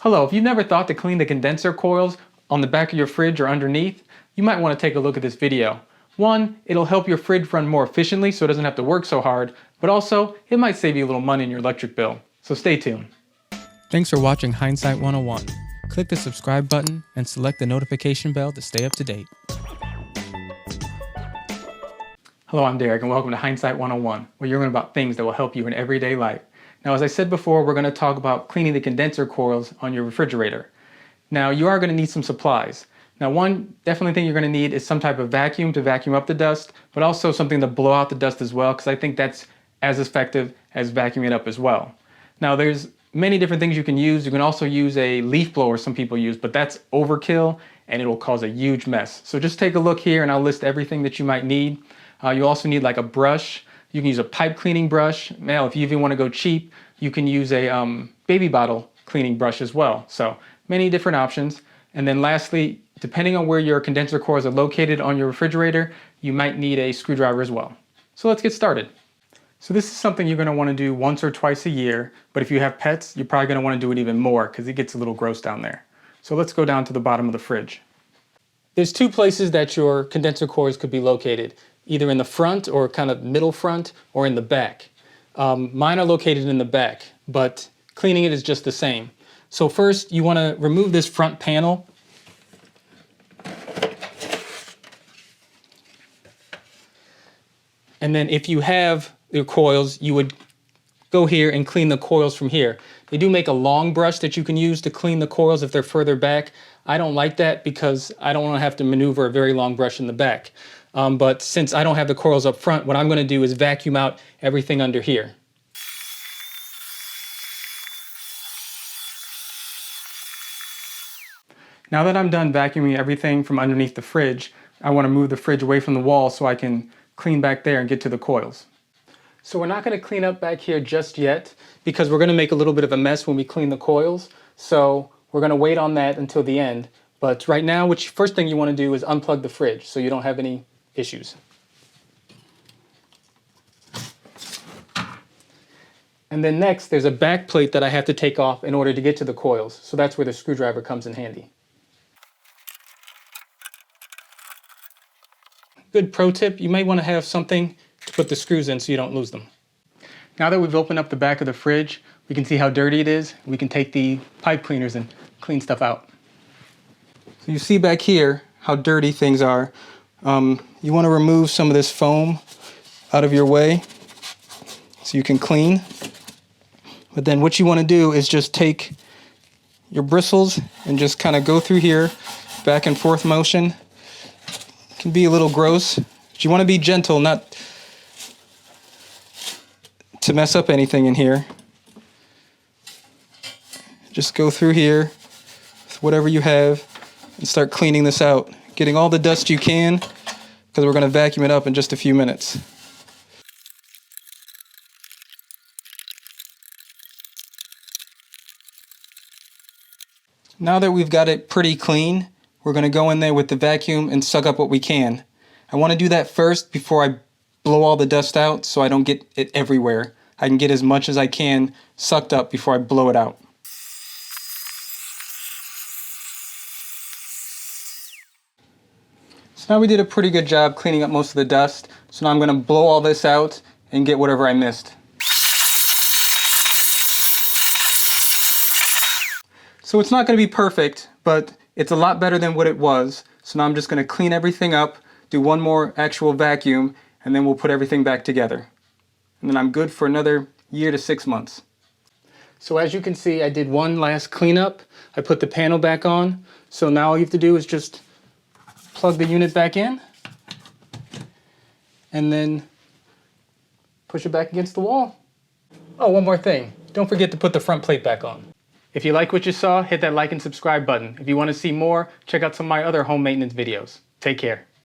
Hello, if you've never thought to clean the condenser coils on the back of your fridge or underneath, you might want to take a look at this video. One, it'll help your fridge run more efficiently so it doesn't have to work so hard, but also it might save you a little money in your electric bill. So stay tuned. Thanks for watching Hindsight 101. Click the subscribe button and select the notification bell to stay up to date. Hello, I'm Derrick and welcome to Hindsight 101, where you're learning about things that will help you in everyday life. Now, as I said before, we're going to talk about cleaning the condenser coils on your refrigerator. Now, you are going to need some supplies. Now, one definitely thing you're going to need is some type of vacuum to vacuum up the dust, but also something to blow out the dust as well, because I think that's as effective as vacuuming it up as well. Now, there's many different things you can use. You can also use a leaf blower, some people use, but that's overkill and it'll cause a huge mess. So just take a look here and I'll list everything that you might need. You also need like a brush. You can use a pipe cleaning brush. Now, if you even want to go cheap, you can use a baby bottle cleaning brush as well. So many different options. And then lastly, depending on where your condenser coils are located on your refrigerator, you might need a screwdriver as well. So let's get started. So this is something you're going to want to do once or twice a year, but if you have pets, you're probably going to want to do it even more because it gets a little gross down there. So let's go down to the bottom of the fridge. There's two places that your condenser coils could be located, either in the front or kind of middle front or in the back. Mine are located in the back, but cleaning it is just the same. So first you want to remove this front panel. And then if you have your coils, you would go here and clean the coils from here. They do make a long brush that you can use to clean the coils if they're further back. I don't like that because I don't want to have to maneuver a very long brush in the back. But since I don't have the coils up front, what I'm going to do is vacuum out everything under here. Now that I'm done vacuuming everything from underneath the fridge, I want to move the fridge away from the wall so I can clean back there and get to the coils. So we're not going to clean up back here just yet because we're going to make a little bit of a mess when we clean the coils. So we're going to wait on that until the end. But right now, first thing you want to do is unplug the fridge so you don't have any issues. And then next, there's a back plate that I have to take off in order to get to the coils. So that's where the screwdriver comes in handy. Good pro tip, you might want to have something to put the screws in so you don't lose them. Now that we've opened up the back of the fridge, we can see how dirty it is. We can take the pipe cleaners and clean stuff out. So you see back here how dirty things are. You want to remove some of this foam out of your way so you can clean. But then what you want to do is just take your bristles and just kind of go through here, back and forth motion. It can be a little gross, but you want to be gentle, not to mess up anything in here. Just go through here with whatever you have and start cleaning this out. Getting all the dust you can, because we're going to vacuum it up in just a few minutes. Now that we've got it pretty clean, we're going to go in there with the vacuum and suck up what we can. I want to do that first before I blow all the dust out so I don't get it everywhere. I can get as much as I can sucked up before I blow it out. So now we did a pretty good job cleaning up most of the dust. So now I'm going to blow all this out and get whatever I missed. So it's not going to be perfect, but it's a lot better than what it was. So now I'm just going to clean everything up, do one more actual vacuum, and then we'll put everything back together. And then I'm good for another year to 6 months. So as you can see, I did one last cleanup. I put the panel back on. So now all you have to do is just plug the unit back in and then push it back against the wall. Oh, one more thing. Don't forget to put the front plate back on. If you like what you saw, hit that like and subscribe button. If you want to see more, check out some of my other home maintenance videos. Take care.